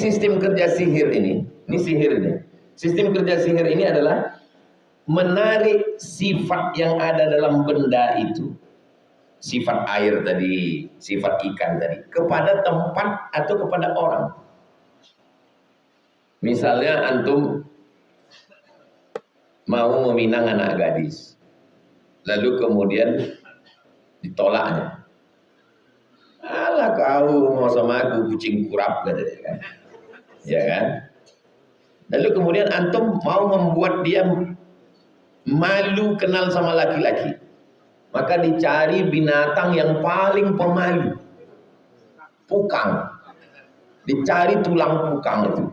sistem kerja sihir ini sihir ini. Sistem kerja sihir ini adalah menarik sifat yang ada dalam benda itu, sifat air tadi, sifat ikan tadi, kepada tempat atau kepada orang. Misalnya antum mau meminang anak gadis, lalu kemudian ditolaknya. Alah kau mau sama aku kucing kurap katanya kan. Ya kan? Lalu kemudian antum mau membuat dia malu kenal sama laki-laki. Maka dicari binatang yang paling pemalu. Pukang. Dicari tulang pukang itu.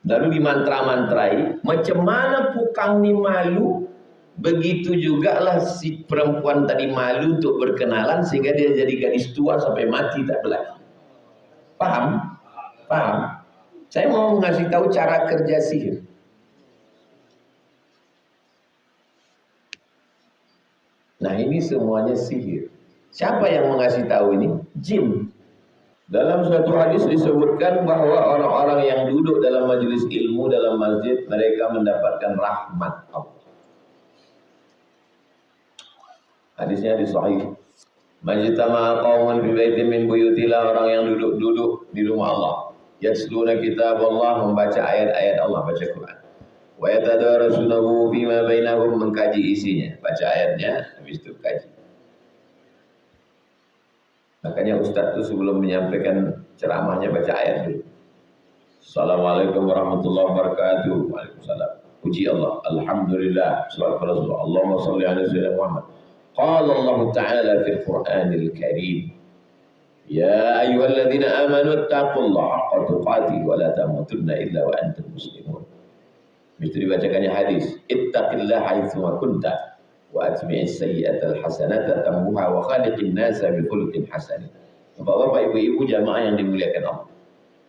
Lalu dimantra-mantrai, macam mana pukang ini malu, begitu juga lah si perempuan tadi malu untuk berkenalan sehingga dia jadi gadis tua sampai mati tak berlaki. Paham? Paham? Saya mau ngasih tahu cara kerja sihir. Nah ini semuanya sihir. Siapa yang mengasih tahu ini? Jin. Dalam suatu hadis disebutkan bahwa orang-orang yang duduk dalam majelis ilmu dalam masjid, mereka mendapatkan rahmat Allah. Hadisnya di Sahih. Majtama'a qaumun fi baitin min buyutillah, orang yang duduk-duduk di rumah Allah. Yatsluna kitab Allah, membaca ayat-ayat Allah, baca Quran. Wa yatadarasunahu fima bainahum, mengkaji isinya, baca ayatnya, habis itu kaji. Makanya Ustaz itu sebelum menyampaikan ceramahnya baca ayat dulu. Assalamualaikum warahmatullahi wabarakatuh. Waalaikumsalam. Puji Allah. Alhamdulillah. Sallallahu alaihi wasallam. Allahumma shalli ala sayyidina Muhammad. Qala Allah Ta'ala fil Qur'anil Karim. Ya ayyuhalladzina amanu taqullaha haqqa tuqatih wa la tamutunna illa wa antum muslimun. Itu dibacakannya hadis. Ittaqillaha haitsu ma kunta wa atbi'is sayyi'atal hasanata tamhuha wa khaliqin nasa bi khuluqin hasan. Bapak-bapak, ibu-ibu jamaah yang dimuliakan Allah.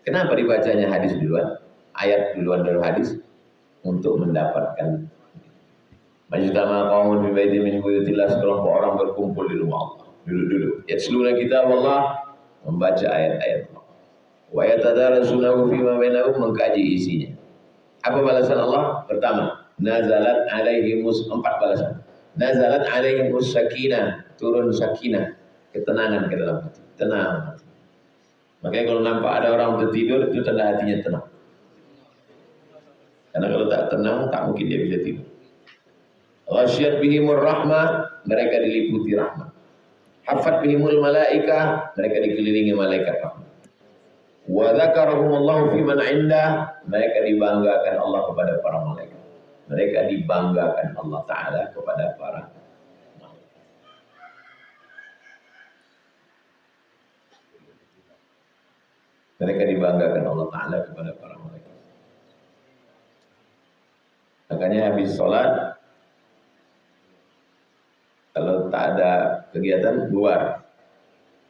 Kenapa dibacanya hadis duluan? Ayat duluan dari hadis untuk mendapatkan majtama'a qaumun fi baitin min buyutillah, sekelompok orang berkumpul di rumah Allah. Duduk-duduk. Yatsluna kitab Allah, membaca ayat-ayat Allah. Wa yatadarasunahu fima bainahum, mengkaji isinya. Apa balasan Allah? Pertama, nazalat alaihimus, 4 balasan. Nazalat alaihimus sakinah, turun sakinah, ketenangan ke dalam hati, tenang hati. Makanya kalau nampak ada orang tertidur, itu tanda hatinya tenang. Karena kalau tak tenang, tak mungkin dia bisa tidur. Ghasyiyat bihimur rahmah, mereka diliputi rahmat. Hafat bihimul malaikah, mereka dikelilingi malaikat rahmat. Wa dzakarahumullahu fi man 'indah, mereka dibanggakan Allah kepada para malaikat. Mereka dibanggakan Allah Ta'ala kepada para malaikat. Mereka dibanggakan Allah Ta'ala kepada para malaikat. Makanya habis sholat, kalau tak ada kegiatan, keluar.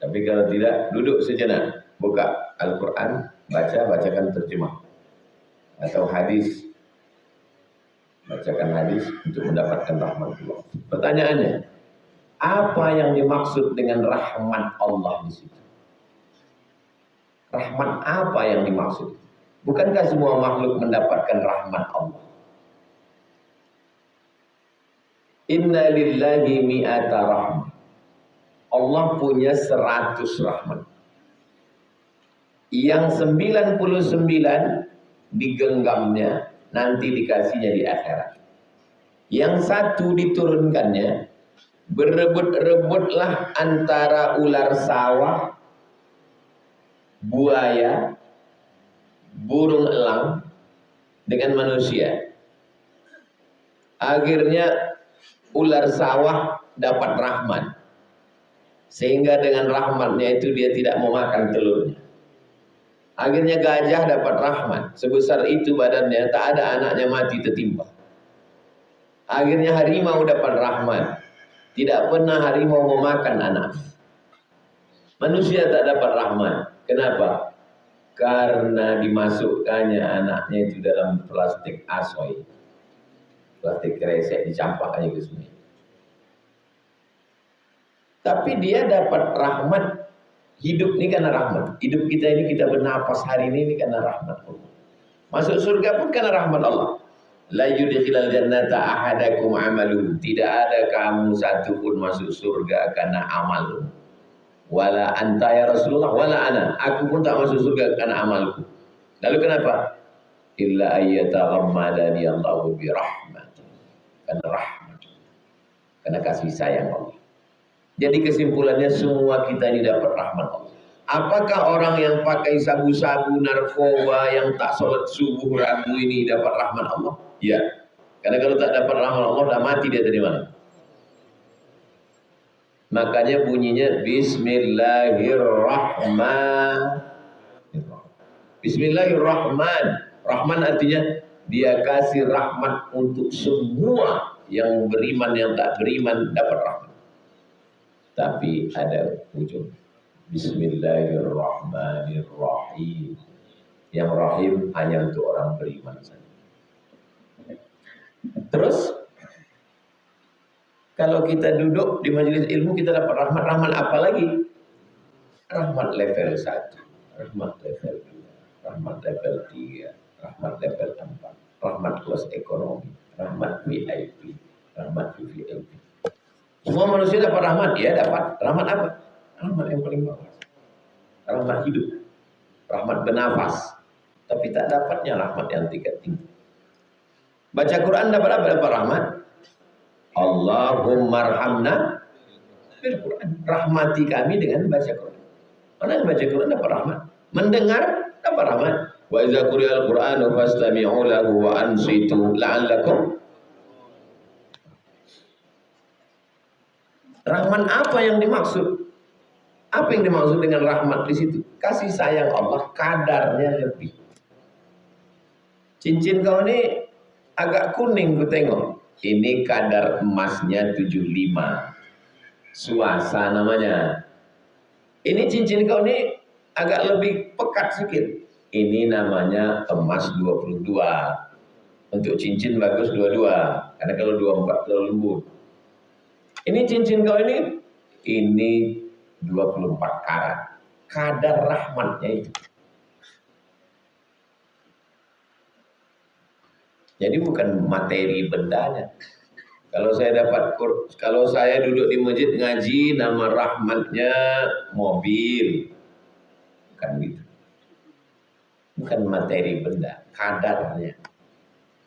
Tapi kalau tidak, duduk sejenak. Buka Al-Quran, bacakan terjemah. Atau hadis. Bacakan hadis untuk mendapatkan rahmat Allah. Pertanyaannya, apa yang dimaksud dengan rahmat Allah di situ? Rahmat apa yang dimaksud? Bukankah semua makhluk mendapatkan rahmat Allah? Inna lillahi mi'ata rahmat. Allah punya 100 rahmat. Yang 99 digenggamnya, nanti dikasihnya di akhirat. Yang 1 diturunkannya, berebut-rebutlah antara ular sawah, buaya, burung elang dengan manusia. Akhirnya ular sawah dapat rahmat, sehingga dengan rahmatnya itu dia tidak mau makan telurnya. Akhirnya gajah dapat rahmat, sebesar itu badannya, tak ada anaknya mati tertimpa. Akhirnya harimau dapat rahmat, tidak pernah harimau memakan anaknya. Manusia tak dapat rahmat. Kenapa? Karena dimasukkannya anaknya itu dalam plastik asoy, plastik kresek, dicampak aja ke sungai. Tapi dia dapat rahmat Hidup ini karena rahmat. Hidup kita ini, kita bernapas hari ini karena rahmat Allah. Masuk surga pun karena rahmat Allah. La yudkhilal jannata ahadakum amaluhu. Tidak ada kamu satu pun masuk surga karena amal. Wala anta ya Rasulullah, wala ana. Aku pun tak masuk surga karena amalku. Lalu kenapa? Illa ayyataghammadani Allahu bi rahmat. Karena rahmat. Karena kasih sayang Allah. Jadi kesimpulannya semua kita ini dapat rahmat Allah. Apakah orang yang pakai sabu-sabu, narkoba, yang tak sholat subuh, ragu ini dapat rahmat Allah? Ya. Karena kalau tak dapat rahmat Allah, dah mati dia dari mana? Makanya bunyinya Bismillahirrahmanirrahim. Bismillahirrahman. Rahman artinya dia kasih rahmat untuk semua yang beriman, yang tak beriman dapat rahmat. Tapi ada ujung. Bismillahirrahmanirrahim. Yang rahim hanya untuk orang beriman saja. Terus kalau kita duduk di majelis ilmu, kita dapat rahmat. Rahmat apa lagi? Rahmat level 1, rahmat level 2, rahmat level 3, rahmat level 4, rahmat kelas ekonomi, rahmat VIP, rahmat VVIP. Semua manusia dapat rahmat, ya dapat. Rahmat apa? Rahmat yang paling bawah. Rahmat hidup, rahmat bernafas. Tapi tak dapatnya rahmat yang tingkat tinggi. Baca Quran dapat apa? Dapat rahmat. Allahumma arhamna bil Quran. Rahmati kami dengan baca Quran. Orang yang baca Quran dapat rahmat. Mendengar dapat rahmat. Wa idza quri'al Qur'anu fastami'u lahu wa ansitu la'allakum. Rahmat apa yang dimaksud? Apa yang dimaksud dengan rahmat di situ? Kasih sayang Allah kadarnya lebih. Cincin kau ini agak kuning ku tengok. Ini kadar emasnya 75. Suasa namanya. Ini cincin kau ini agak lebih pekat sedikit. Ini namanya emas 22. Untuk cincin bagus 22. Karena kalau 24 terlalu lembut. Ini cincin kau ini 24 karat. Kadar rahmatnya itu. Jadi bukan materi bendanya. Kalau saya duduk di masjid ngaji, nama rahmatnya mobil. Bukan gitu. Bukan materi benda, kadarnya.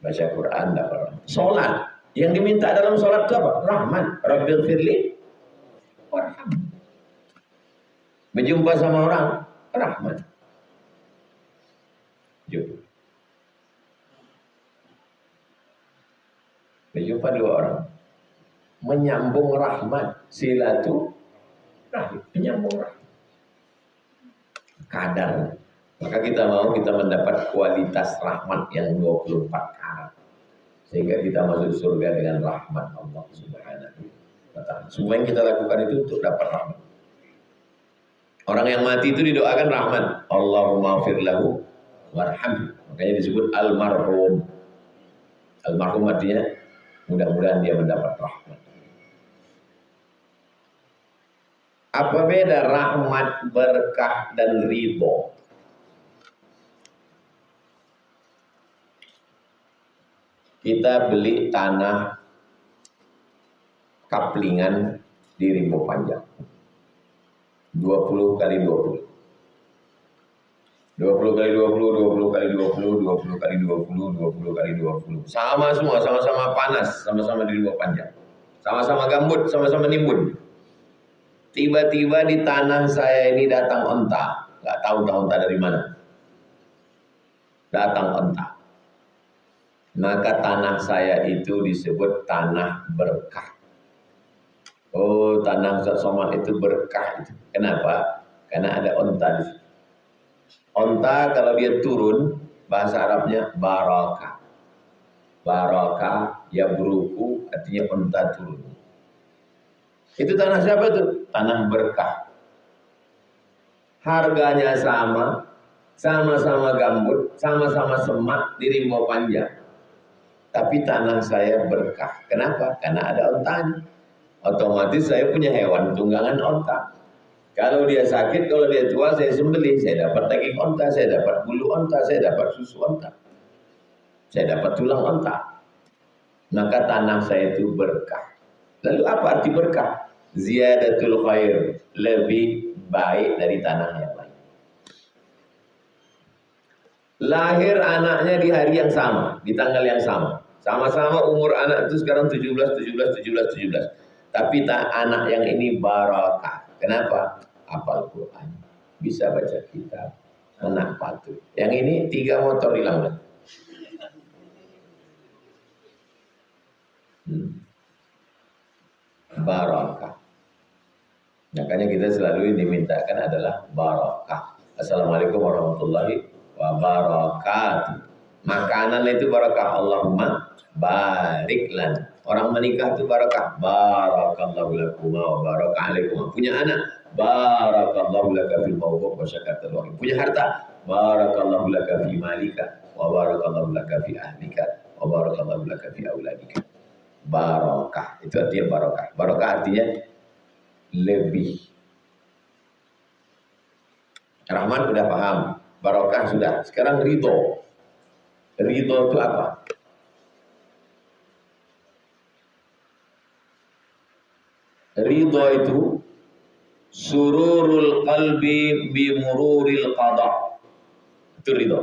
Baca Quran dapat rahmat. Salat, yang diminta dalam salat itu apa? Rahmat. Rabbil firli warham. Berjumpa sama orang, rahmat. Jumpa. Berjumpa dua orang, menyambung rahmat, silaturahim, menyambung rahmat. Kadar. Maka kita mendapat kualitas rahmat yang 24 karat. Sehingga kita masuk surga dengan rahmat Allah Subhanahu wa ta'ala. Semua yang kita lakukan itu untuk dapat rahmat. Orang yang mati itu didoakan rahmat. Allahumma ighfir lahu warhamhu. Makanya disebut almarhum. Almarhum artinya mudah-mudahan dia mendapat rahmat. Apa beda rahmat, berkah, dan ridho? Kita beli tanah kaplingan di Rimbo Panjang. 20 kali 20. 20 kali 20, 20 kali 20, 20 kali 20, 20 kali 20. Sama semua, sama-sama panas, sama-sama di Rimbo Panjang. Sama-sama gambut, sama-sama nimbun. Tiba-tiba di tanah saya ini datang onta. Gak tahu onta dari mana. Datang onta. Maka tanah saya itu disebut tanah berkah. Oh, tanah Ustaz Somad itu berkah itu. Kenapa? Karena ada onta di situ. Onta kalau dia turun, bahasa Arabnya barakah. Barakah, ya beruku, artinya onta turun. Itu tanah siapa tuh? Tanah berkah. Harganya sama, sama-sama gambut, sama-sama semak di Rimbo Panjang. Tapi tanah saya berkah. Kenapa? Karena ada ontanya. Otomatis saya punya hewan tunggangan onta. Kalau dia sakit, kalau dia tua, saya sembelih, saya dapat daging onta, saya dapat bulu onta, saya dapat susu onta, saya dapat tulang onta. Maka tanah saya itu berkah. Lalu apa arti berkah? Ziyadatul khair, lebih baik dari tanah yang lain. Lahir anaknya di hari yang sama, di tanggal yang sama. Sama-sama umur anak itu sekarang 17, 17, 17, 17. Tapi anak yang ini barakah. Kenapa? Hafal Quran, bisa baca kitab, anak patuh. Yang ini 3 motor hilang. Barakah. Makanya kita selalu dimintakan adalah barakah. Assalamualaikum warahmatullahi wabarakatuh. Makanan itu barakah. Allahumma barik lana. Orang menikah itu barakah. Barakallahu lakum wa baraka alaikum. Punya anak, barakallahu laka fil mawduq wa syakatul wahid. Punya harta, barakallahu laka fi malika wa barakallahu laka fi ahlika wa barakallahu laka fi auladika. Barakah itu artinya barakah. Barakah artinya lebih. Rahman sudah paham, barokah sudah. Sekarang ridho. Ridho itu apa? Ridho itu sururul qalbi bimururil qada. Itu ridho.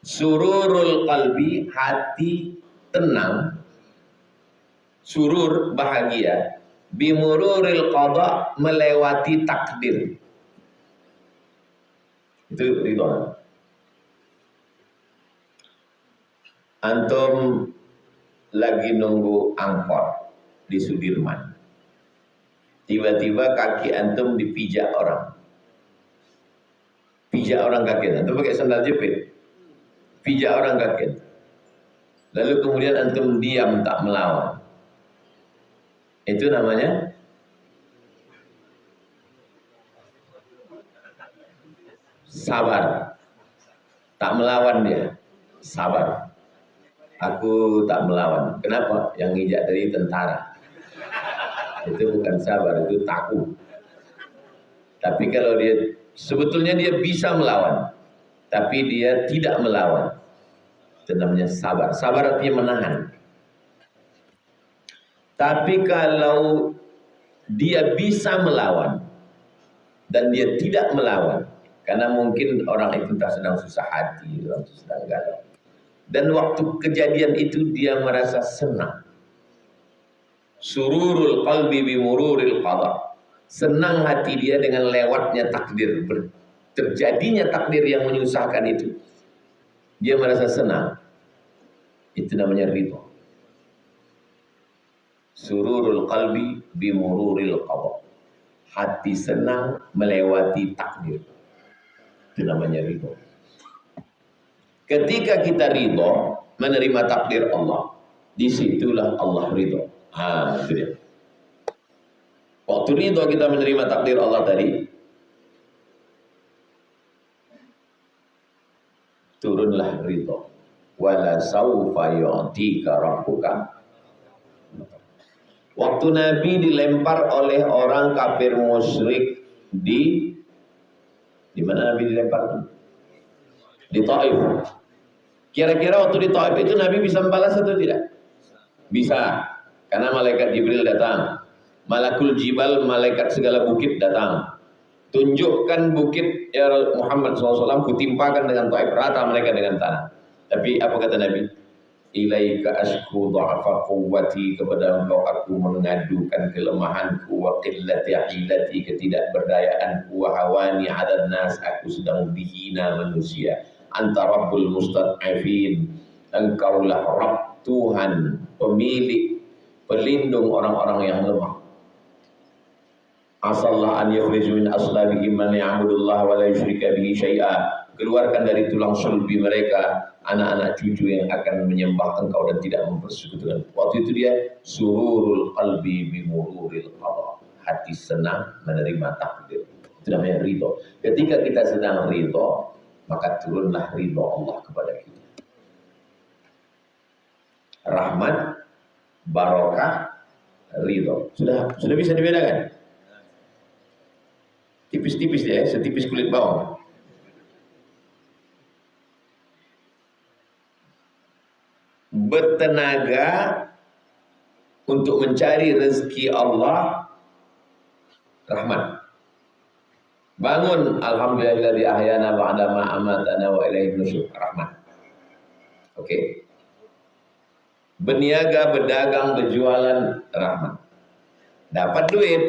Sururul qalbi, hati tenang. Surur, bahagia. Bimururil qada, melewati takdir. Itu ridho. Antum lagi nunggu angkot di Sudirman. Tiba-tiba kaki antum dipijak orang. Pijak orang kaki. Antum pakai sandal jepit. Pijak orang kaki. Lalu kemudian antum diam tak melawan. Itu namanya sabar. Tak melawan dia. Sabar. Aku tak melawan. Kenapa? Yang ngijak dari tentara. Itu bukan sabar, itu takut. Tapi kalau dia, sebetulnya dia bisa melawan. Tapi dia tidak melawan. Itu namanya sabar. Sabar artinya menahan. Tapi kalau dia bisa melawan dan dia tidak melawan, karena mungkin orang itu tak sedang susah hati, orang itu sedang galau. Dan waktu kejadian itu dia merasa senang. Sururul qalbi bimururil qada. Senang hati dia dengan lewatnya takdir, terjadinya takdir yang menyusahkan itu. Dia merasa senang. Itu namanya ridho. Sururul qalbi bimururil qada. Hati senang melewati takdir. Itu namanya ridho. Ketika kita ridho menerima takdir Allah, disitulah Allah ridho. Itu dia. Waktu ridho kita menerima takdir Allah tadi, turunlah ridho. Wala saufa yu'tika rabbuka. Waktu Nabi dilempar oleh orang kafir musyrik di mana Nabi dilempar? Di Taif. Kira-kira waktu di Taif itu Nabi bisa membalas atau tidak? Bisa. Karena malaikat Jibril datang. Malakul Jibal, malaikat segala bukit datang. Tunjukkan bukit ya Muhammad SAW, kutimpakan dengan Taif, rata mereka dengan tanah. Tapi apa kata Nabi? Ilaika asku dha'fa quwwati, kepada engkau aku mengadukan kelemahanku, wa qillati hilati, ketidakberdayaanku, wa hawani 'alan nas, aku sedang dihina manusia. Anta rabbul mustad'afin, engkaulah Rabb, Tuhan, pemilik, pelindung orang-orang yang lemah. Asallah an yukhrij min aslabihim man ya'budullah wa la yusyrika bihi syai'a. Keluarkan dari tulang sulbi mereka anak-anak cucu yang akan menyembah engkau dan tidak mempersekutukan. Waktu itu dia sururul qalbi bimururil qada. Hati senang menerima takdir. Itu namanya ridho. Ketika kita sedang ridho, maka turunlah ridho Allah kepada kita. Rahmat, barokah, ridho. Sudah bisa dibedakan? Tipis-tipis dia, setipis kulit bawang. Bertenaga untuk mencari rezeki Allah, rahmat. Bangun, alhamdulillahilladzi ahyana ba'da ma amatana wa ilaihin nusyur, rahmat. Oke. Berniaga, berdagang, berjualan, rahmat. Dapat duit,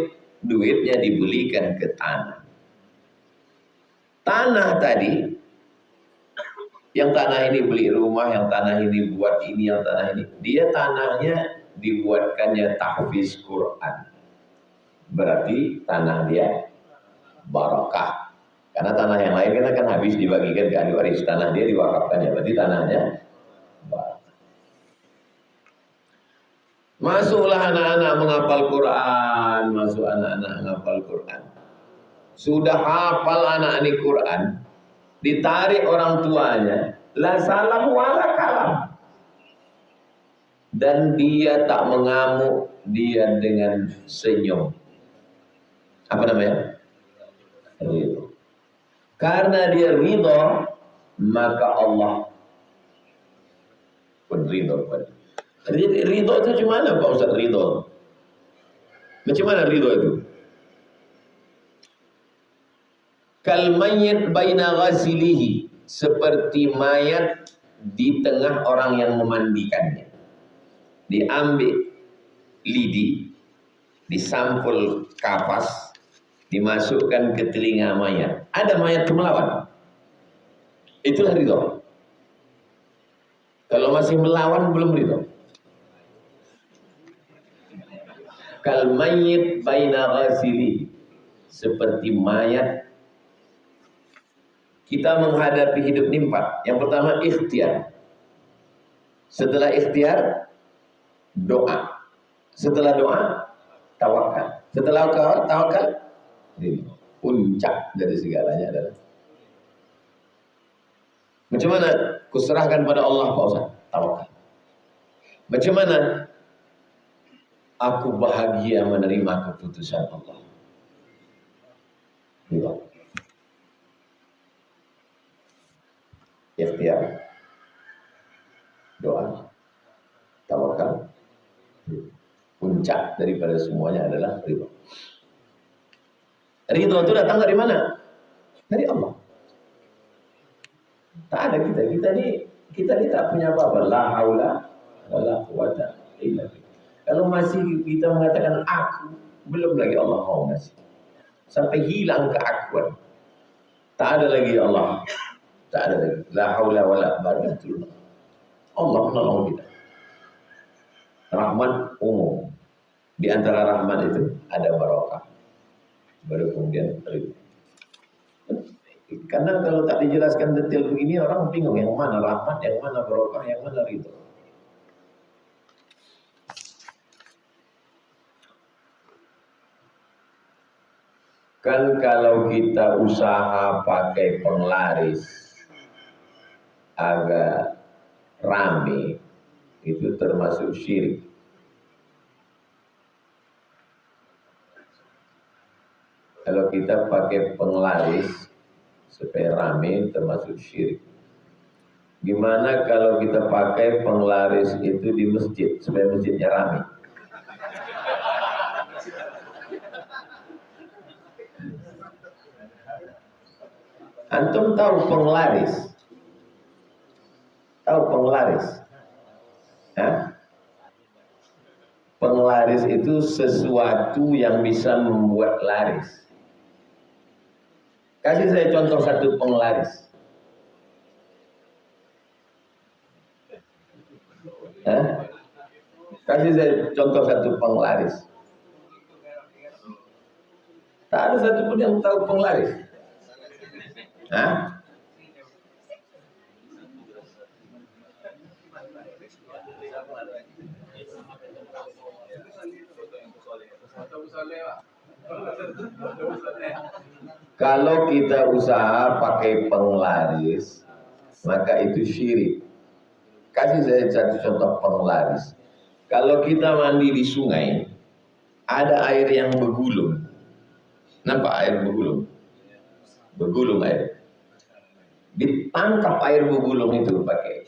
duitnya dibelikan ke tanah. Tanah tadi, yang tanah ini beli rumah, yang tanah ini buat ini, yang tanah ini, dia tanahnya dibuatkannya tahfiz Quran. Berarti tanah dia barakah. Karena tanah yang lain kan akan habis dibagikan ke ahli waris. Tanah dia diwakafkan, ya berarti tanahnya barakah. Masuklah anak-anak menghafal Quran, masuk anak-anak menghafal Quran. Sudah hafal anak ini Quran, ditarik orang tuanya, la salam wala kalam. Dan dia tak mengamuk, dia dengan senyum. Apa namanya? Ridho. Karena dia ridho, maka Allah pun ridho. Ridho itu macam mana Pak Ustaz ridho? Macam mana ridho itu? Kal mayyit baina ghasilihi, seperti mayat di tengah orang yang memandikannya. Diambil lidi, disampul kapas, dimasukkan ke telinga mayat. Ada mayat itu melawan. Itulah ridho. Kalau masih melawan belum ridho. Kal mayyit baina ghasilihi, seperti mayat. Kita menghadapi hidup ini 4. Yang pertama ikhtiar. Setelah ikhtiar, doa. Setelah doa, tawakal. Setelah tawakal, puncak dari segalanya adalah macam mana? Kuserahkan pada Allah Pak Ustaz. Tawakal. Macam mana? Aku bahagia menerima keputusan Allah. Ikhtiar, doa, tawakal. Puncak daripada semuanya adalah ridho. Ridho itu datang dari mana? Dari Allah. Tak ada kita ni tak punya apa-apa. La haula wala quwata illa billah. Kalau masih kita mengatakan aku, belum lagi Allah mau ngasih. Sampai hilang keakuan. Tak ada lagi Allah. Tak ada lagi. La haula wala barakatullah. Allah menolong kita. Rahmat umum. Di antara rahmat itu ada barakah. Baru kemudian ridho. Karena kalau tak dijelaskan detail begini orang bingung yang mana rahmat, yang mana barakah, yang mana ridho. Kan kalau kita usaha pakai penglaris agak rame, itu termasuk syirik. Kalau kita pakai penglaris supaya rame, termasuk syirik. Gimana kalau kita pakai penglaris itu di masjid supaya masjidnya rame? Antum tahu penglaris? Tahu penglaris? Hah? Penglaris itu sesuatu yang bisa membuat laris. Kasih saya contoh satu penglaris. Hah? Kasih saya contoh satu penglaris. Tak ada satupun yang tahu penglaris. Hah? Kalau kita usaha pakai penglaris, maka itu syirik. Kasih saya satu contoh penglaris. Kalau kita mandi di sungai, ada air yang bergulung. Nampak air bergulung? Bergulung air. Ditangkap air bergulung itu pakai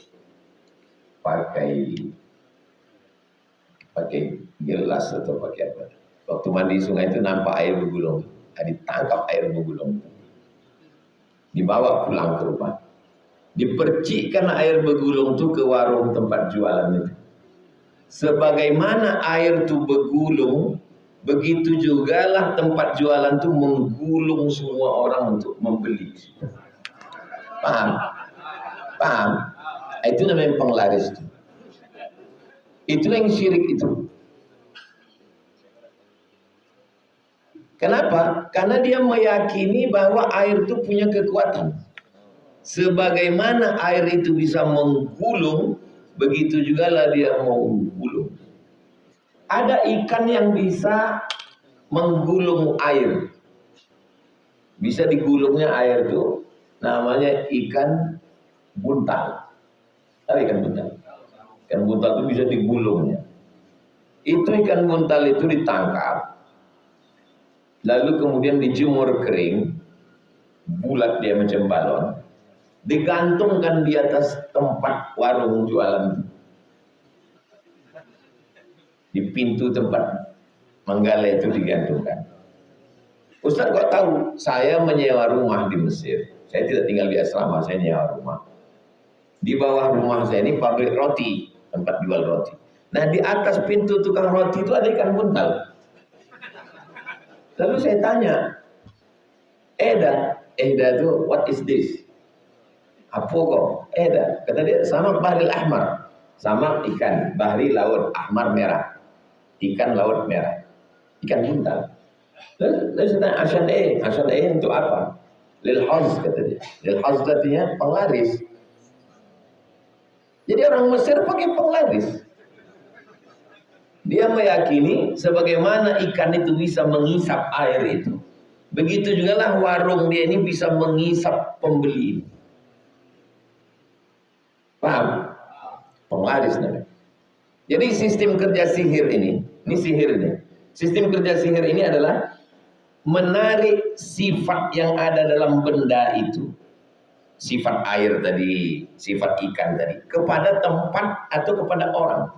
gelas atau pakai apa. Waktu mandi sungai itu nampak air bergulung. Ditangkap air bergulung. Dibawa pulang ke rumah. Dipercikkan air bergulung itu ke warung tempat jualan itu. Sebagaimana air itu bergulung, begitu jugalah tempat jualan itu menggulung semua orang untuk membeli. Paham? Paham? Itu namanya penglaris. Itu yang syirik itu. Kenapa? Karena dia meyakini bahwa air itu punya kekuatan. Sebagaimana air itu bisa menggulung, begitu juga lah dia menggulung. Ada ikan yang bisa menggulung air. Bisa digulungnya air itu namanya ikan buntal. Tahu ikan buntal? Ikan buntal itu bisa digulungnya. Itu ikan buntal itu ditangkap, lalu kemudian dijemur kering, bulat dia macam balon, digantungkan di atas tempat warung jualan, di pintu tempat menggala itu digantungkan. Ustaz kok tahu? Saya menyewa rumah di Mesir. Saya tidak tinggal di asrama, saya nyewa rumah. Di bawah rumah saya ini pabrik roti, tempat jual roti. Nah di atas pintu tukang roti itu ada ikan buntal. Lalu saya tanya, Eda itu what is this? Apa kok? Eda, kata dia sama bahril ahmar, sama ikan bahri laut ahmar merah, ikan laut merah, ikan buntal. Lalu saya tanya, asan untuk apa? Lil haz kata dia. Lil haz artinya penglaris. Jadi orang Mesir pakai penglaris. Dia meyakini sebagaimana ikan itu bisa mengisap air itu, begitu juga lah warung dia ini bisa mengisap pembeli. Paham? Penglaris namanya. Jadi sistem kerja sihir ini sihir ini. Sistem kerja sihir ini adalah menarik sifat yang ada dalam benda itu, sifat air tadi, sifat ikan tadi, kepada tempat atau kepada orang.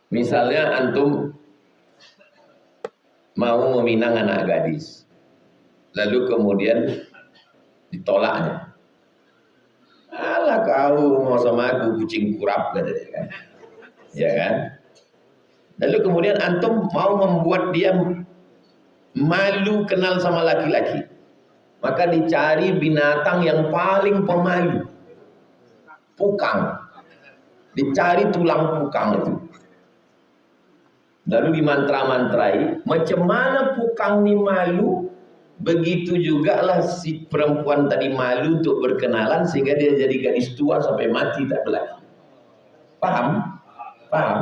Misalnya antum mau meminang anak gadis, lalu kemudian ditolaknya. Alah kau mau sama aku kucing kurap katanya kan, ya kan? Lalu kemudian antum mau membuat dia malu kenal sama laki-laki, maka dicari binatang yang paling pemalu, pukang, dicari tulang pukang itu. Lalu dimantra-mantrai, macam mana pukang ini malu, begitu juga lah si perempuan tadi malu untuk berkenalan sehingga dia jadi gadis tua sampai mati tak berlaki. Paham? Paham?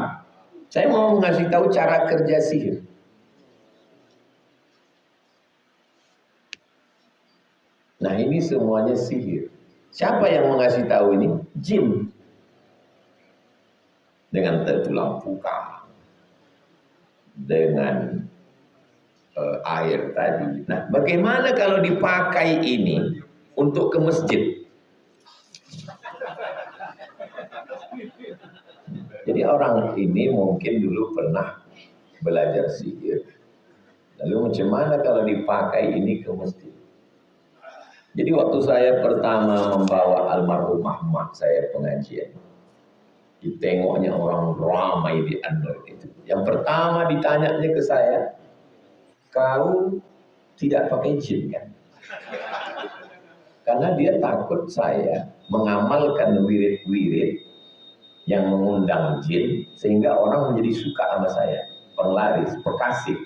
Saya mau ngasih tahu cara kerja sihir. Nah ini semuanya sihir. Siapa yang mengasih tahu ini? Jin. Dengan tulang pukang, dengan air tadi. Nah, bagaimana kalau dipakai ini untuk ke masjid? Jadi orang ini mungkin dulu pernah belajar sihir. Lalu macam mana kalau dipakai ini ke masjid? Jadi waktu saya pertama membawa almarhumah mak saya pengajian, ditengoknya orang ramai di Anwar itu. Yang pertama ditanyanya ke saya, kau tidak pakai jin kan? Karena dia takut saya mengamalkan wirid-wirid yang mengundang jin sehingga orang menjadi suka sama saya, penglaris, pekasih.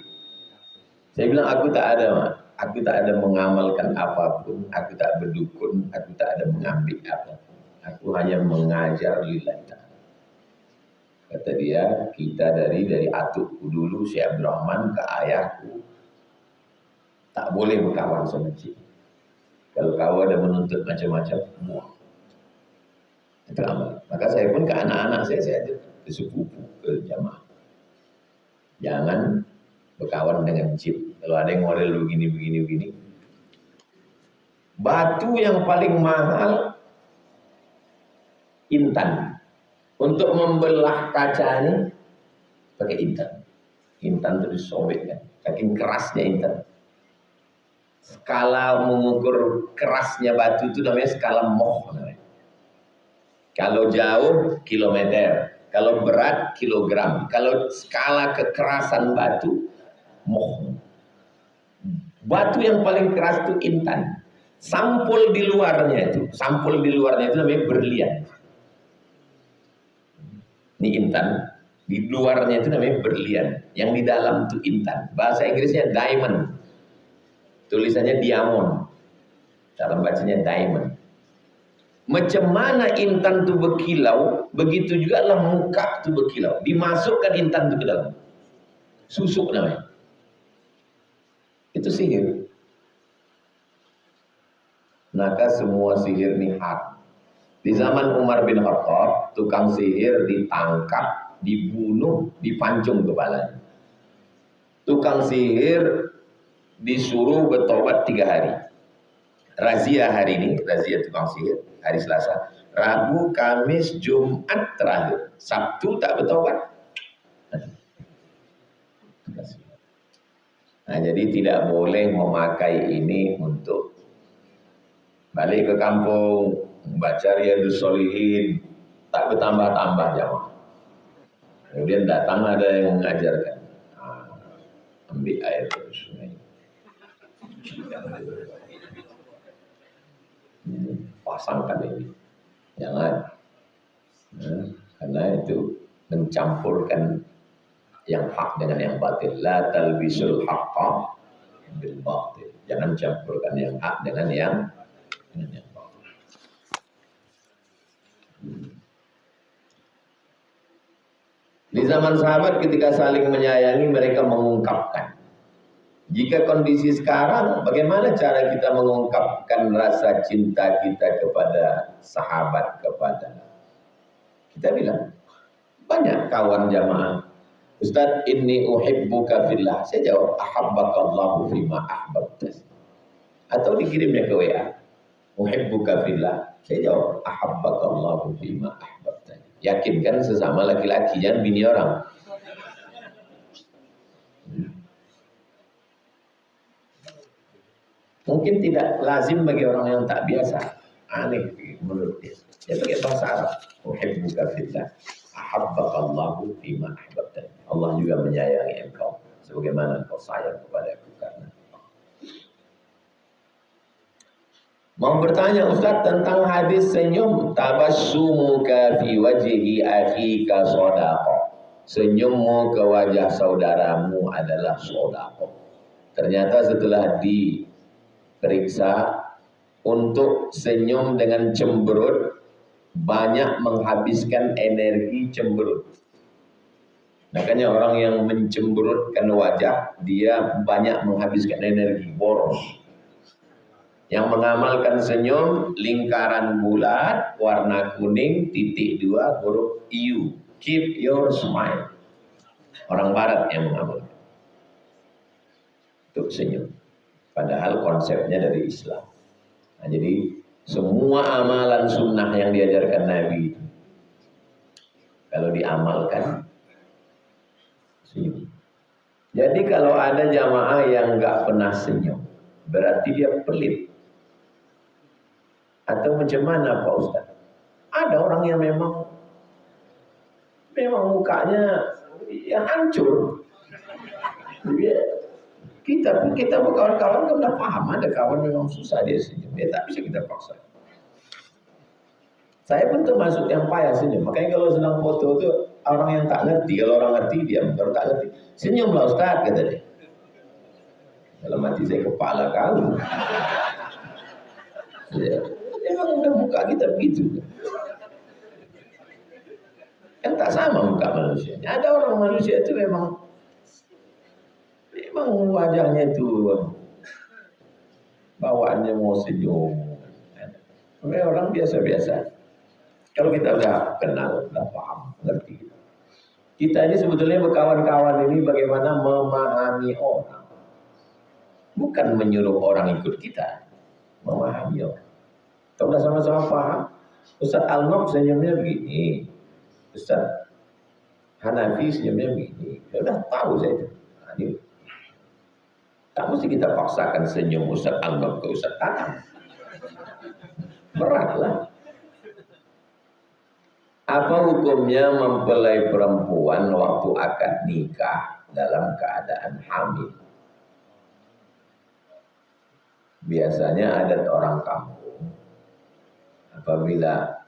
Saya bilang aku tak ada, Mak. Aku tak ada mengamalkan apapun, aku tak berdukun, aku tak ada mengambil apapun. Aku hanya mengajar lillahi ta'ala. Kata dia, kita dari atukku dulu, Syekh Abdul Rahman, ke ayahku, tak boleh berkawan sama jin. Kalau kau ada menuntut macam-macam, itu amal. Maka saya pun ke anak-anak saya ajak ke sepupu, ke jamaah. Jangan berkawan dengan jin. Kalau ada yang model begini, Batu yang paling mahal intan. Untuk membelah kaca ini pakai intan. Intan itu disobek kan, saking kerasnya intan. Skala mengukur kerasnya batu itu namanya skala Mohs. Kalau jauh kilometer, kalau berat kilogram, kalau skala kekerasan batu Mohs. Batu yang paling keras itu intan. Sampul di luarnya itu namanya berlian. Ini intan, di luarnya itu namanya berlian, yang di dalam itu intan. Bahasa Inggrisnya diamond, tulisannya diamond, cara bacanya diamond. Macam mana intan itu berkilau, begitu juga lah muka itu berkilau. Dimasukkan intan itu ke dalam, susuk namanya. Itu sihir. Maka semua sihir ini hak. Di zaman Umar bin Khattab, tukang sihir ditangkap, dibunuh, dipancung kepalanya. Tukang sihir disuruh bertobat 3 hari. Razia hari ini, razia tukang sihir, hari Selasa. Rabu, Kamis, Jumat terakhir. Sabtu tak bertobat. Nah, jadi tidak boleh memakai ini untuk balik ke kampung, baca Riyadhus Shalihin, tak bertambah-tambah jamaah. Kemudian datang ada yang mengajarkan, ambil air dari sungai, pasangkan ini, jangan, karena itu mencampurkan yang hak dengan yang batil. La talbisul haqqa bil batil. Jangan campurkan yang hak dengan yang batil. Di zaman sahabat ketika saling menyayangi mereka mengungkapkan. Jika kondisi sekarang, bagaimana cara kita mengungkapkan rasa cinta kita kepada sahabat, kepada kita bilang banyak kawan jamaah, Ustaz, inni uhibbuka fillah. Saya jawab, ahabbakallahu fima ahbabtas. Atau dikirimnya ke WA, uhibbuka fillah. Saya jawab, ahabbakallahu fima ahbabtas. Yakin kan sesama laki-laki, jangan bini orang. Mungkin tidak lazim bagi orang yang tak biasa, aneh menurut dia. Dia pakai bahasa Arab, uhibbuka fillah, ahabbakallahu fima ahbabtani. Allah juga menyayangi engkau sebagaimana engkau sayang kepada aku karena mau bertanya Ustaz tentang hadis senyum, tabassumuka fi wajhi akhika shadaqah. Senyummu ke wajah saudaramu adalah shadaqah. Ternyata setelah diperiksa, untuk senyum dengan cemberut banyak menghabiskan energi cemberut. Makanya orang yang mencemberutkan wajah, dia banyak menghabiskan energi, boros. Yang mengamalkan senyum, lingkaran bulat, warna kuning, titik 2, huruf U. Keep your smile. Orang barat yang mengamalkan untuk senyum. Padahal konsepnya dari Islam. Nah, jadi semua amalan sunnah yang diajarkan Nabi itu, kalau diamalkan, senyum. Jadi kalau ada jamaah yang nggak pernah senyum, berarti dia pelit. Atau macam mana Pak Ustaz? Ada orang yang memang mukanya yang hancur. Kita berkawan-kawan kan udah paham, ada kawan memang susah dia senyum, dia tak bisa kita paksa. Saya pun termasuk yang payah senyum. Makanya kalau sedang foto itu orang yang tak ngerti, kalau orang ngerti diam, kalau tak ngerti senyumlah Ustaz, kata dia. Dalam hati saya, kepala kamu. Ya, emang udah muka kita begitu. Kan tak sama muka manusia. Ada orang manusia itu memang wajahnya itu bawaannya mau senyum. Makanya orang biasa-biasa. Kalau kita udah kenal, udah paham, ngerti. Kita ini sebetulnya berkawan-kawan ini bagaimana memahami orang. Bukan menyuruh orang ikut kita. memahami orang. Kalau udah sama-sama paham, Ustaz Al-Nob senyumnya begini, Ustaz Hanafi senyumnya begini, ya udah tahu saya itu. Nah, ini tak mesti kita paksakan senyum Ustaz Al-Nob ke Ustaz Anam. Beratlah. Apa hukumnya mempelai perempuan waktu akad nikah dalam keadaan hamil? Biasanya adat orang kampung apabila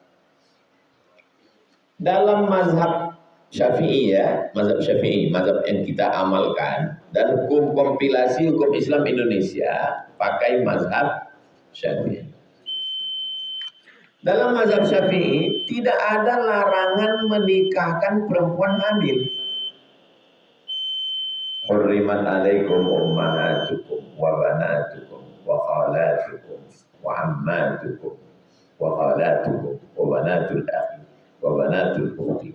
dalam mazhab Syafi'i ya, mazhab Syafi'i, mazhab yang kita amalkan dan hukum kompilasi hukum Islam Indonesia pakai mazhab Syafi'i. Dalam mazhab Syafi'i tidak ada larangan menikahkan perempuan hamil. Hurrimat alaikum ummahatukum wa banatukum wa khalatukum wa ammatukum wa khalatukum wa banatul akhi wa banatul ukhti.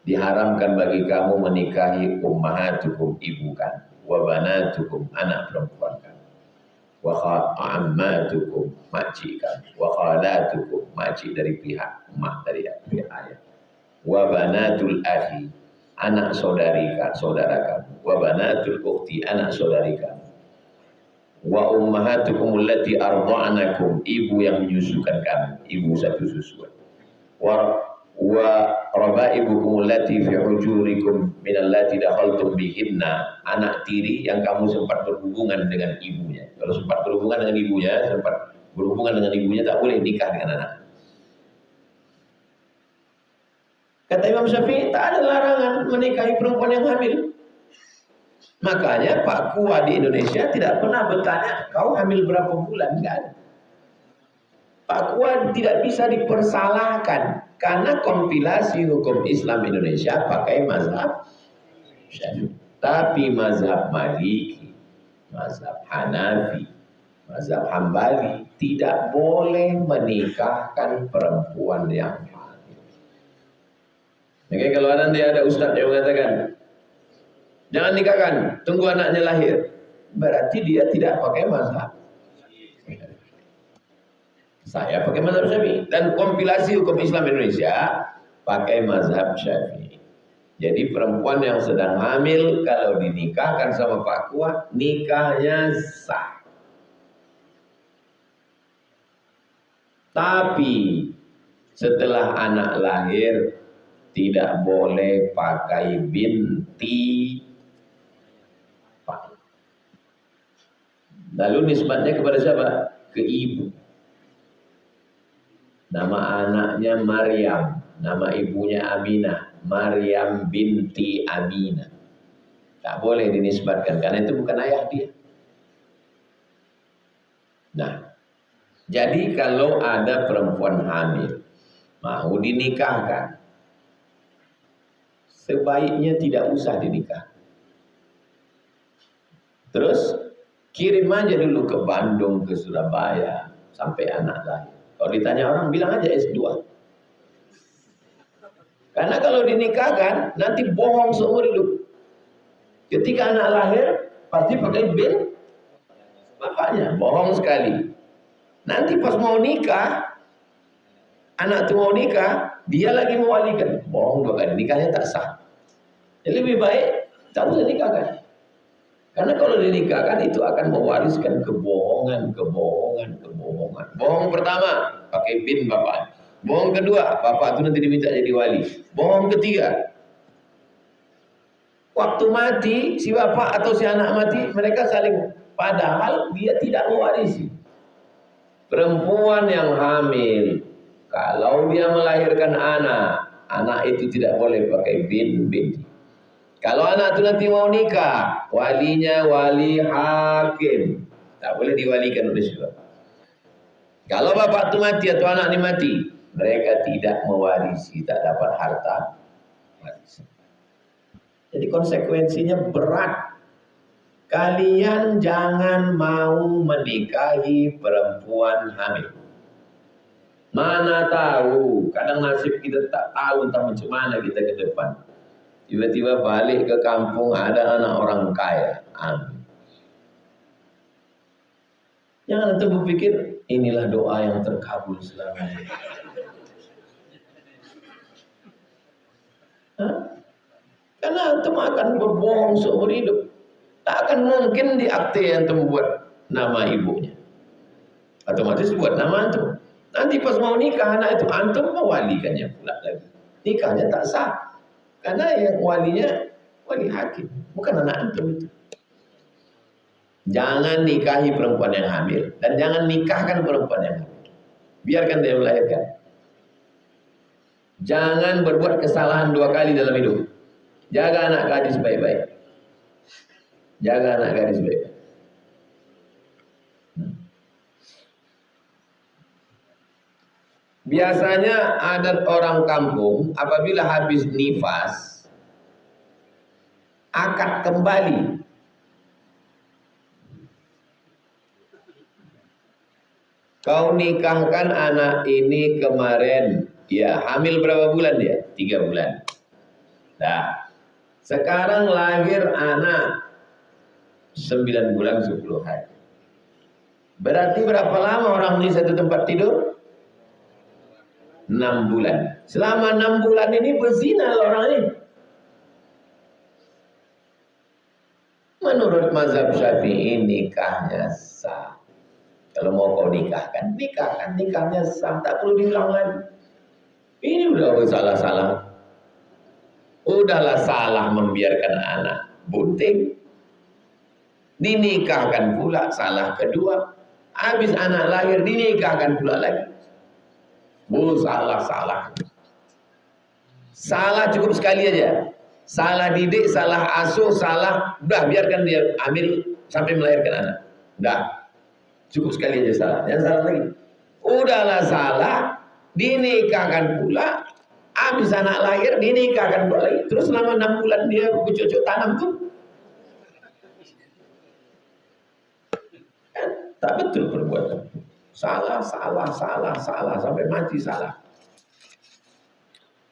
Diharamkan bagi kamu menikahi ummahatukum, ibu kan, wa banatukum, anak perempuan kan, wa ammatukum, makcik kan, wa khalatukum, makcik dari pihak mak dari pihak ayah, wa banatul akhi, anak saudari kan, saudara kamu, wa banatul ukhti, anak saudari kamu, wa ummahatukum allati arda'anakum, ibu yang menyusukan kamu, ibu satu susuan, wa rabaibukum allati fi hujurikum min allati dakhaltum bihinna, anak tiri yang kamu sempat berhubungan dengan ibunya. Kalau sempat berhubungan dengan ibunya, tak boleh nikah dengan anak. Kata Imam Syafi'i, tak ada larangan menikahi perempuan yang hamil. Makanya Pak Kua di Indonesia tidak pernah bertanya, kau hamil berapa bulan? Enggak ada. Pak Kua tidak bisa dipersalahkan karena kompilasi hukum Islam Indonesia pakai mazhab Syafi'i. Tapi mazhab Maliki, mazhab Hanafi, mazhab Hambali tidak boleh menikahkan perempuan yang hamil. Oke, kalau nanti ada ustadz yang mengatakan jangan nikahkan, tunggu anaknya lahir, berarti dia tidak pakai mazhab. Saya pakai mazhab Syafi'i dan kompilasi hukum Islam Indonesia pakai mazhab Syafi'i. Jadi perempuan yang sedang hamil kalau dinikahkan sama Pak Kua, nikahnya sah. Tapi setelah anak lahir tidak boleh pakai binti Pak. Lalu nisbatnya kepada siapa? Ke ibu. Nama anaknya Maryam, nama ibunya Aminah, Maryam binti Aminah. Tak boleh dinisbatkan karena itu bukan ayah dia. Nah, jadi kalau ada perempuan hamil mau dinikahkan, sebaiknya tidak usah dinikah. Terus kirim aja dulu ke Bandung, ke Surabaya sampai anak lahir. Kalau ditanya orang, bilang aja S2. Karena kalau dinikahkan, nanti bohong seumur hidup. Ketika anak lahir, pasti pakai bin bapaknya. Bohong sekali. Nanti pas mau nikah, anak itu mau nikah, dia lagi mewalikan. Bohong dua kali, nikahnya tak sah. Jadi lebih baik, tak usah nikahkan. Karena kalau dinikahkan itu akan mewariskan kebohongan. Bohong pertama, pakai bin bapak. Bohong kedua, bapak itu nanti diminta jadi wali. Bohong ketiga, waktu mati si bapak atau si anak mati, mereka saling, padahal dia tidak mewarisi. Perempuan yang hamil, kalau dia melahirkan anak itu tidak boleh pakai bin. Kalau anak itu nanti mau nikah, walinya wali hakim. Tak boleh diwalikan oleh siapa. Kalau bapak itu mati atau anak ini mati, mereka tidak mewarisi, tak dapat harta warisan. Jadi konsekuensinya berat. Kalian jangan mau menikahi perempuan hamil. Mana tahu, kadang nasib kita tak tahu entah macam mana kita ke depan. Tiba-tiba balik ke kampung ada anak orang kaya. Amin. Jangan antum berpikir inilah doa yang terkabul selama ini. Hah? Karena antum akan berbohong seumur hidup. Tak akan mungkin di akte antum buat nama ibunya. Otomatis buat nama antum. Nanti pas mau nikah anak itu antum mewalikannya pula lagi. Nikahnya tak sah. Karena yang walinya wali hakim, bukan anak antum itu. Jangan nikahi perempuan yang hamil dan jangan nikahkan perempuan yang hamil. Biarkan dia melahirkan. Jangan berbuat kesalahan 2 kali dalam hidup. Jaga anak gadis baik-baik. Jaga anak gadis baik-baik. Biasanya adat orang kampung apabila habis nifas akad kembali. Kau nikahkan anak ini kemarin, ya hamil berapa bulan dia? 3 bulan. Nah, sekarang lahir anak 9 bulan 10 hari. Berarti berapa lama orang di satu tempat tidur? 6 bulan. Selama 6 bulan ini berzina orang ini. Menurut mazhab Syafi'i nikahnya sah. Kalau mau kau nikahkan, nikahnya sah, tak perlu diulang lagi. Ini udah bersalah-salah. Udahlah salah membiarkan anak bunting. Dinikahkan pula salah kedua. Habis anak lahir dinikahkan pula lagi. Salah. Salah cukup sekali aja. Salah didik, salah asuh, salah. Udah biarkan dia hamil sampai melahirkan anak. Udah. Cukup sekali aja salah. Jangan salah lagi. Udahlah salah. Dinikahkan pula. Habis anak lahir dinikahkan pula lagi. Terus selama 6 bulan dia bercocok tanam tuh. Kan tak betul perbuatan. Salah sampai mati salah.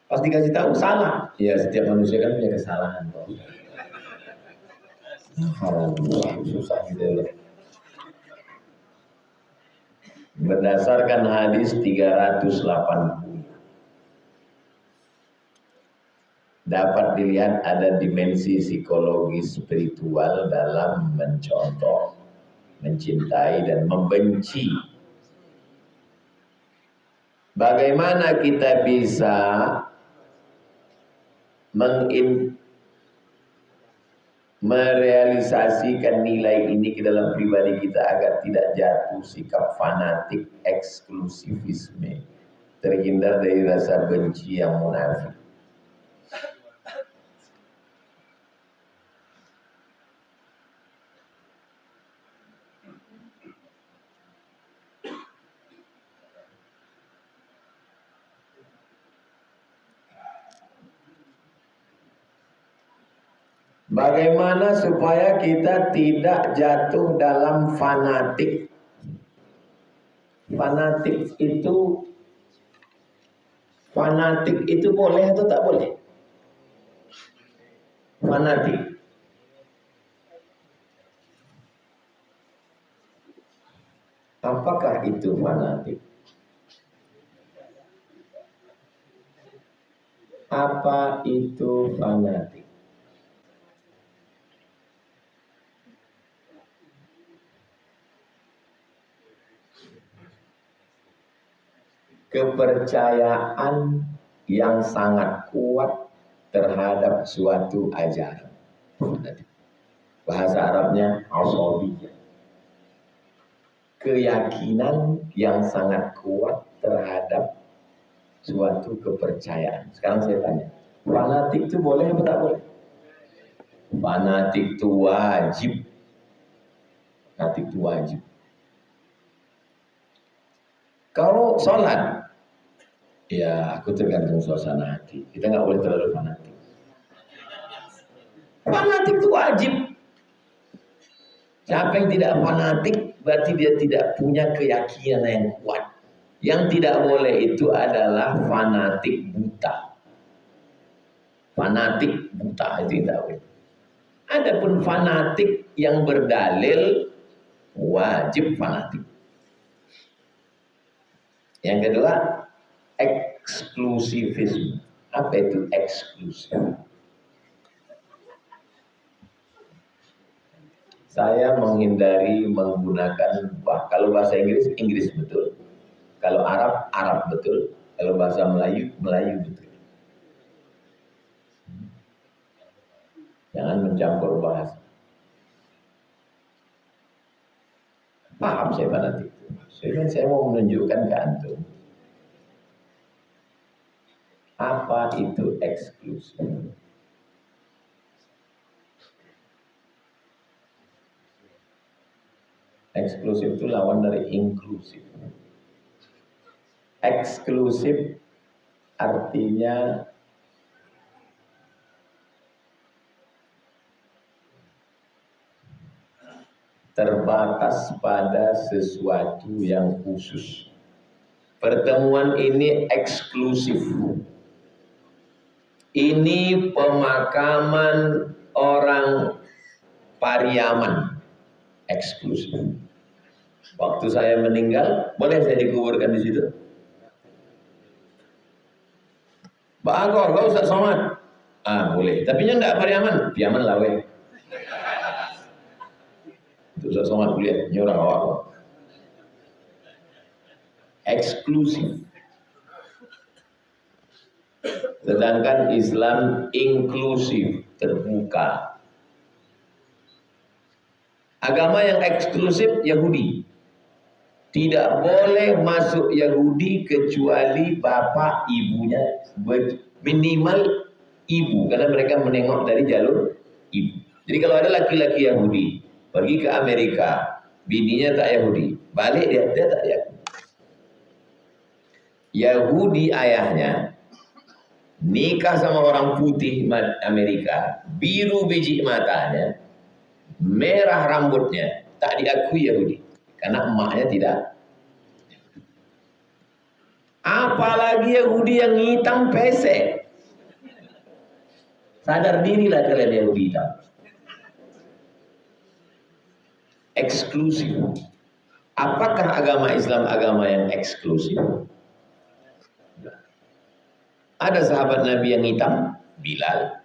Pas dikasih tahu salah, ya setiap manusia kan punya kesalahan. Susah gitu. Berdasarkan hadis 380 dapat dilihat ada dimensi psikologi spiritual dalam mencontoh, mencintai dan membenci. Bagaimana kita bisa merealisasikan nilai ini ke dalam pribadi kita agar tidak jatuh sikap fanatik eksklusivisme, terhindar dari rasa benci yang munafik. Bagaimana supaya kita tidak jatuh dalam fanatik? Fanatik itu boleh atau tak boleh? Fanatik. Apakah itu fanatik? Apa itu fanatik? Kepercayaan yang sangat kuat terhadap suatu ajaran. Bahasa Arabnya asabiyah. Keyakinan yang sangat kuat terhadap suatu kepercayaan. Sekarang saya tanya, fanatik itu boleh atau tak boleh? Fanatik itu wajib. Fanatik itu wajib. Kau sholat, ya aku tergantung suasana hati. Kita nggak boleh terlalu fanatik. Fanatik itu wajib. Siapa yang tidak fanatik berarti dia tidak punya keyakinan yang kuat. Yang tidak boleh itu adalah fanatik buta. Fanatik buta itu tidak boleh. Adapun fanatik yang berdalil, wajib fanatik. Yang kedua, eksklusivisme. Apa itu eksklusif? Saya menghindari menggunakan, kalau bahasa Inggris, Inggris betul. Kalau Arab, Arab betul. Kalau bahasa Melayu, Melayu betul. Jangan mencampur bahasa. Paham saya nanti. Saya mau menunjukkan ke antum. Apa itu eksklusif? Eksklusif itu lawan dari inklusif. Eksklusif artinya terbatas pada sesuatu yang khusus. Pertemuan ini eksklusif. Ini pemakaman orang Pariaman, eksklusif. Waktu saya meninggal, boleh saya dikuburkan di situ? Bagor, kau Ustaz Somad. Boleh. Tapi enggak Pariaman, Piaman Lawe. Itu Ustaz Somad boleh, ini orang awak. Eksklusif. Sedangkan Islam inklusif, terbuka. Agama yang eksklusif Yahudi. Tidak boleh masuk Yahudi kecuali bapak ibunya, minimal ibu, karena mereka menengok dari jalur ibu. Jadi kalau ada laki-laki Yahudi pergi ke Amerika, bininya tak Yahudi, balik dia tak Yahudi. Yahudi ayahnya nikah sama orang putih Amerika, biru biji matanya, merah rambutnya, tak diakui Yahudi karena emaknya tidak. Apalagi Yahudi yang hitam pesek. Sadar dirilah kalian Yahudi hitam. Eksklusif. Apakah agama Islam agama yang eksklusif? Ada sahabat Nabi yang hitam, Bilal.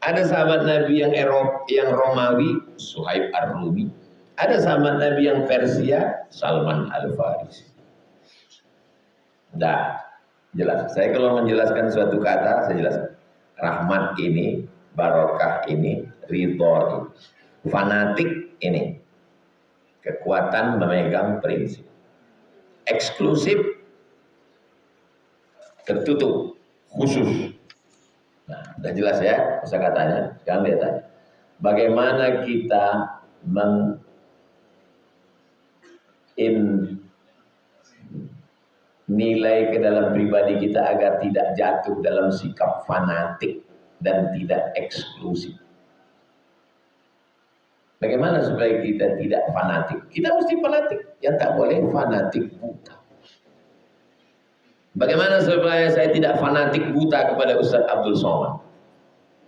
Ada sahabat Nabi yang yang Romawi, Suhaib Ar-Rumi. Ada sahabat Nabi yang Persia, Salman Al-Farisi. Dah, jelas. Saya kalau menjelaskan suatu kata, saya jelaskan. Rahmat ini, barokah ini, ridho ini. Fanatik ini. Kekuatan memegang prinsip. Eksklusif, tertutup, khusus. Nah, udah jelas ya kosakatanya. Sekarang dia tanya, bagaimana kita nilai ke dalam pribadi kita agar tidak jatuh dalam sikap fanatik dan tidak eksklusif. Bagaimana supaya kita tidak fanatik? Kita mesti fanatik, yang tak boleh fanatik buta. Bagaimana supaya saya tidak fanatik buta kepada Ustaz Abdul Somad?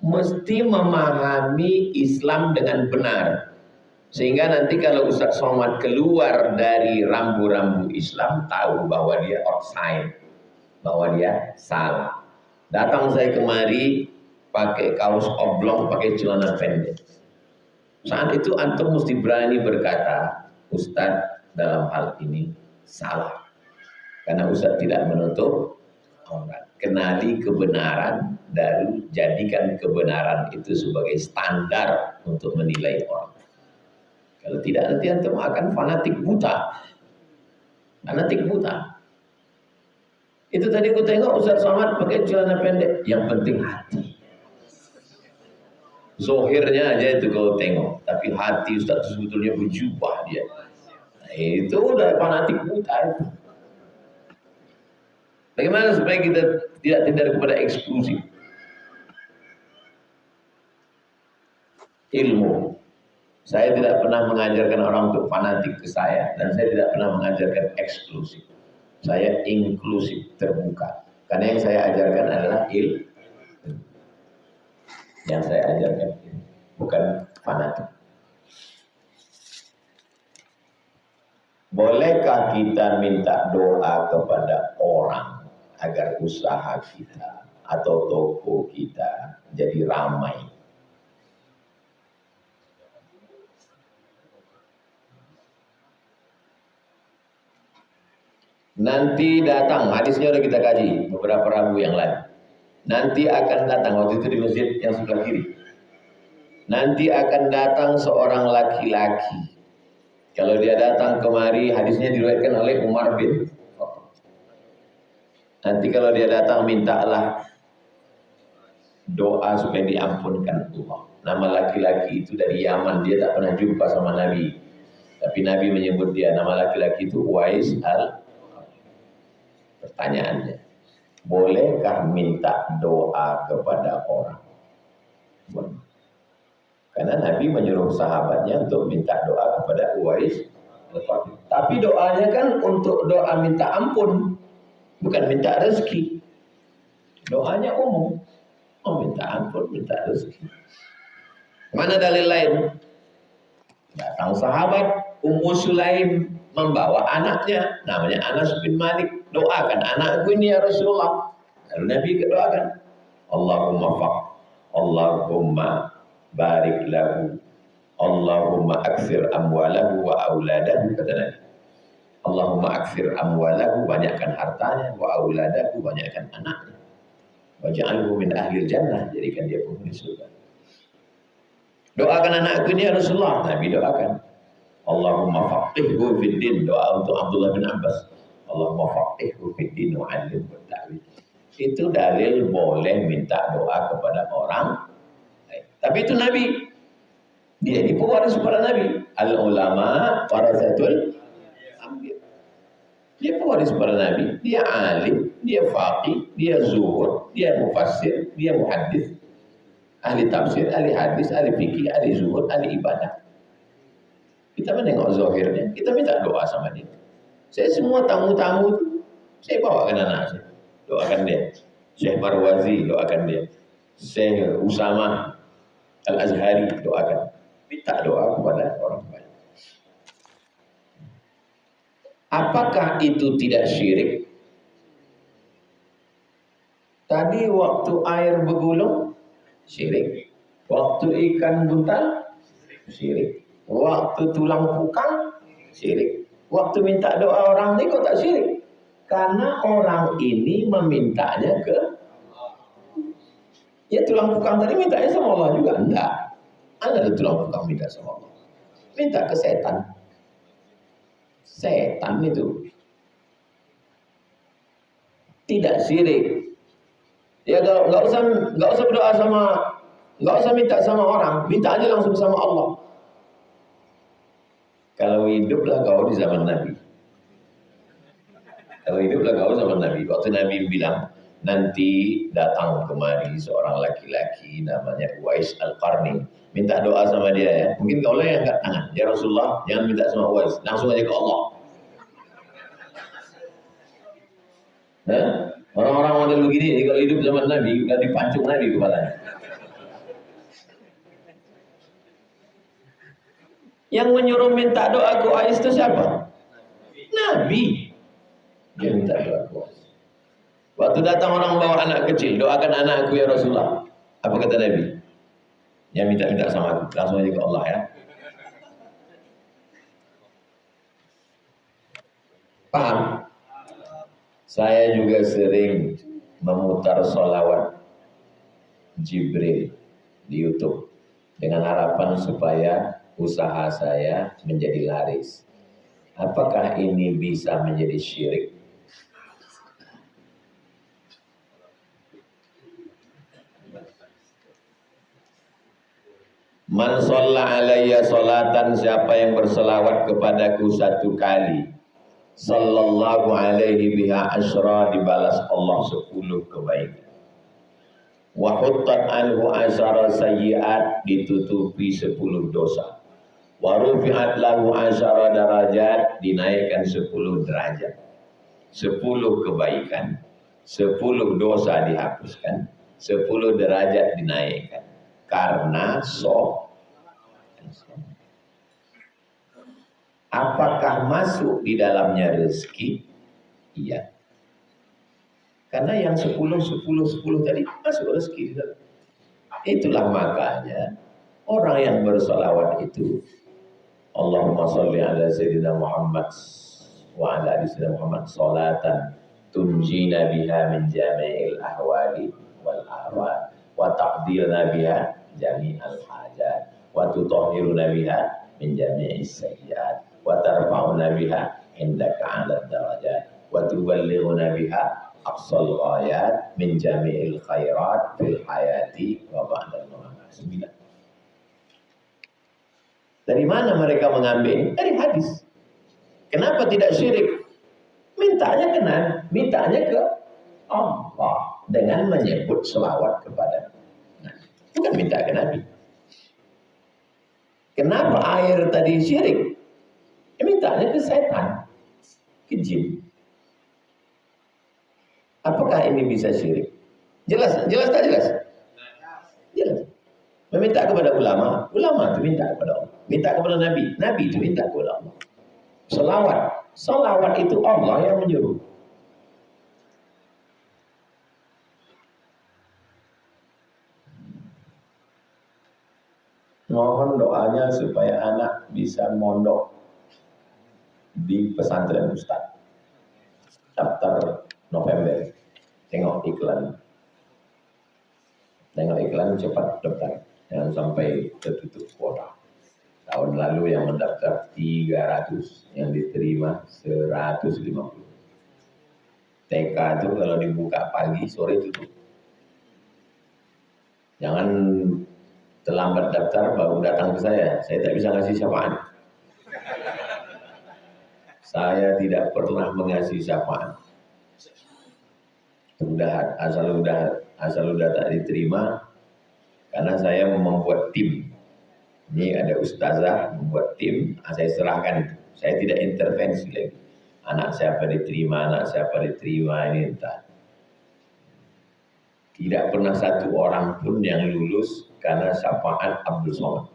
Mesti memahami Islam dengan benar. Sehingga nanti kalau Ustaz Somad keluar dari rambu-rambu Islam, tahu bahwa dia outside, bahwa dia salah. Datang saya kemari pakai kaos oblong, pakai celana pendek. Saat itu antum mesti berani berkata, Ustaz dalam hal ini salah. Karena Ustaz tidak menutup aurat. Kenali kebenaran dan jadikan kebenaran itu sebagai standar untuk menilai orang. Kalau tidak nanti antum akan fanatik buta. Fanatik buta. Itu tadi ku tengok Ustaz Somad pakai celana pendek. Yang penting hati. Zohirnya aja itu kau tengok. Tapi hati Ustaz sebetulnya berjubah dia. Nah, itu udah fanatik buta itu. Bagaimana supaya kita tidak tindar kepada eksklusif? Ilmu. Saya tidak pernah mengajarkan orang untuk fanatik ke saya. Dan saya tidak pernah mengajarkan eksklusif. Saya inklusif, terbuka. Karena yang saya ajarkan adalah ilmu. Yang saya ajarkan bukan fanatik. Bolehkah kita minta doa kepada orang agar usaha kita atau toko kita jadi ramai? Nanti datang, hadisnya sudah kita kaji beberapa Rabu yang lalu. Nanti akan datang, waktu itu di masjid yang sebelah kiri. Nanti akan datang seorang laki-laki. Kalau dia datang kemari, hadisnya diriwayatkan oleh Umar bin Khattab. Nanti kalau dia datang, mintalah doa supaya diampunkan Allah. Nama laki-laki itu dari Yaman, dia tak pernah jumpa sama Nabi. Tapi Nabi menyebut dia, nama laki-laki itu Uwais al. Pertanyaannya, bolehkah minta doa kepada orang? Boleh. Karena Nabi menyuruh sahabatnya untuk minta doa kepada Uwais. Tapi doanya kan untuk doa minta ampun, bukan minta rezeki. Doanya umum. Oh, minta ampun, minta rezeki. Mana dalil lain? Datang sahabat Ummu Sulaim membawa anaknya, namanya Anas bin Malik. Doakan anakku ini ya Rasulullah. Lalu Nabi doakan, Allahumma barik lahu, Allahumma aksir amwalahu wa auladahu, kata Nabi. Allahumma aksir amwalahu, banyakkan hartanya, wa auladahu, banyakkan anaknya. Waj'alhu min ahlil jannah, jadikan dia penghuni surga. Doakan anakku ini ya Rasulullah. Nabi doakan, Allahumma faqihhu fid din. Doa untuk Abdullah bin Abbas, Allahumma faqihhu fid din wa 'allimhu at-ta'wil. Itu dalil boleh minta doa kepada orang. Tapi itu Nabi. Dia ini pewaris para Nabi. Al-ulama warasatul anbiya. Dia pewaris para Nabi. Dia alim, dia faqih, dia zuhud, dia mufassir, dia muhaddis, ahli tafsir, ahli hadis, ahli fikih, ahli zuhud, ahli ibadah. Kita menengok zahirnya, kita minta doa sama dia. Saya semua tamu-tamu itu, saya bawakan anak saya. Doakan dia. Syekh Marwazi, doakan dia. Syekh Usama Al-Azhari, doakan. Minta doa kepada orang banyak. Apakah itu tidak syirik? Tadi waktu air bergulung, syirik. Waktu ikan buntal, syirik. Waktu tulang pukang, syirik. Waktu minta doa orang ini kok tak syirik? Karena orang ini memintanya ke, ya tulang pukang tadi mintanya sama Allah juga? Enggak. Ada tulang pukang minta sama Allah. Minta ke setan. Setan itu tidak syirik. Ya nggak usah berdoa sama, nggak usah minta sama orang, minta aja langsung sama Allah. Kalau hiduplah kau di zaman Nabi. Kalau hiduplah kau zaman Nabi. Waktu Nabi bilang, nanti datang kemari seorang laki-laki namanya Uwais Al-Qarni. Minta doa sama dia ya. Mungkin kau lah yang angkat tangan. Ya Rasulullah, jangan minta sama Uwais. Langsung aja ke Allah. Nah, orang-orang model begini, kalau hidup zaman Nabi, udah dipancung Nabi kepalanya. Yang menyuruh minta doa ke Uwais itu siapa? Nabi. Dia minta doa ke Uwais. Waktu datang orang bawa anak kecil, doakan anakku ya Rasulullah. Apa kata Nabi? Ya minta-minta sama aku, langsung aja ke Allah ya. Paham? Saya juga sering memutar sholawat Jibril di YouTube dengan harapan supaya usaha saya menjadi laris. Apakah ini bisa menjadi syirik? Man sholla alayya sholatan, siapa yang berselawat kepadaku satu kali, sallallahu alaihi biha asyra, dibalas Allah 10 kebaikan. Wa huttat anhu asyara sayyi'at, ditutupi 10 dosa. Wa rufi'at lahu asyara darajat, dinaikkan 10 derajat. 10 kebaikan, 10 dosa dihapuskan, 10 derajat dinaikkan. Karena Apakah masuk di dalamnya rezeki? Iya. Karena yang 10 tadi masuk rezeki. Itulah makanya orang yang bersolawat itu, Allahumma sholli ala Sayyidina Muhammad wa ala ali Sayyidina Muhammad salatan tunjina biha min jami'il ahwali wal ahwal wa taqdirna biha jami'al hajat wa tutahhiruna biha min jami'is sayyiat wa tarfa'una biha indaka 'ala darajat wa tuballighuna biha aqsal ghayat min jami'il khairat fil hayati wa ba'dal mamat. 9. Dari mana mereka mengambil? Dari hadis. Kenapa tidak syirik? Mintanya ke Allah dengan menyebut selawat kepada Nabi. Bukan minta ke Nabi. Kenapa air tadi syirik? Mintanya ke setan, ke jin. Apakah ini bisa syirik? Jelas tak jelas? Jelas. Meminta kepada ulama itu minta kepada Allah. Minta kepada Nabi itu minta kepada Allah. Selawat itu Allah yang menyuruh. Mohon doanya supaya anak bisa mondok di pesantren Ustaz. Daftar November. Tengok iklan cepat daftar. Jangan sampai tertutup kuota. Tahun lalu yang mendaftar 300, yang diterima 150. TK itu kalau dibuka pagi, sore tutup. Jangan terlambat daftar baru datang ke saya tak bisa ngasih syafaat. Saya tidak pernah mengasih syafaat. Asal udah tak diterima, karena saya membuat tim. Ini ada ustazah membuat tim, saya serahkan. Saya tidak intervensi lagi. Anak siapa diterima, ini entah. Tidak pernah satu orang pun yang lulus karena syafaat Abdul Somad.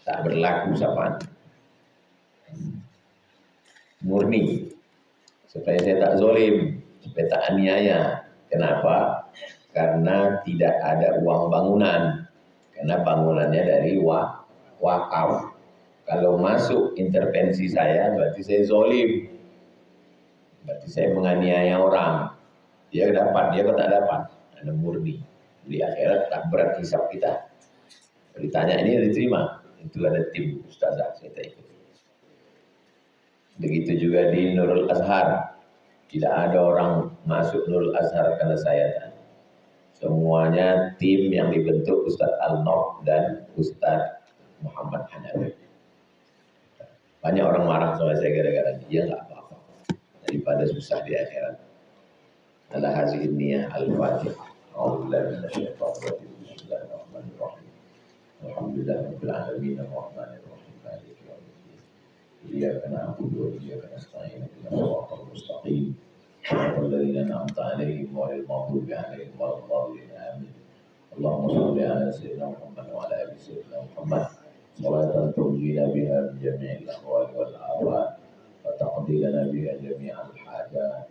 Tak berlaku syafaat. Murni. Supaya saya tak zalim, supaya tak aniaya. Kenapa? Karena tidak ada uang bangunan. Karena bangunannya dari wakaf. Kalau masuk intervensi saya, berarti saya zalim. Berarti saya menganiaya orang. Dia dapat, dia tak dapat. Ada murni. Di akhirat tak berat hisab kita. Ditanya ini diterima. Itu ada tim ustazah, saya tak ikut. Begitu juga di Nurul Azhar. Tidak ada orang masuk Nurul Azhar karena saya tak. Semuanya tim yang dibentuk Ustadz Al-Nof dan Ustadz Muhammad Hanafi. Banyak orang marah sama saya gara-gara dia, nggak apa-apa. Daripada susah di akhirat. Ala hazihi niyah al-fatihah. Bismillahirrahmanirrahim. Alhamdulillahirabbil alamin arrahmanir rahim maliki yaumiddin. Iyyaka na'budu wa iyyaka nasta'in ihdinas siratal mustaqim. الذين أنعمت عليهم غير المغضوب عليهم ولا الضالين آمين. اللهم صل على سيدنا محمد وعلى آل سيدنا محمد صلاة تنجينا بها من جميع الأهوال والآفات وتقضي لنا بها جميع الحاجات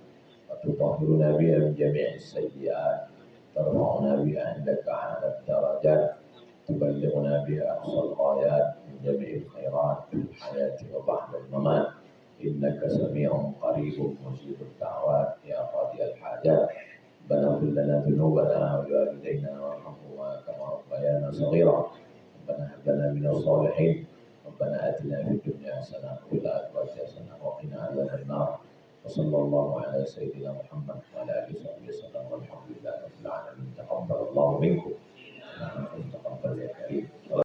وتطهرنا بها من جميع السيئات ترفعنا بها عندك أعلى الدرجات تبلغنا بها أقصى الغايات من جميع الخيرات في الحياة وبعد الممات إنك سميع قريب مجيب الدعوات يا قاضي الحاجات. ربنا اغفر لنا ذنوبنا ولوالدينا وارحمهما كما ربيانا صغيرا. ربنا هب لنا من الصالحين. ربنا آتنا في الدنيا حسنة وفي الآخرة حسنة وقنا عذاب النار. وصلى الله على سيدنا محمد وعلى آله وصحبه وسلم والحمد لله رب العالمين. تقبل الله منكم.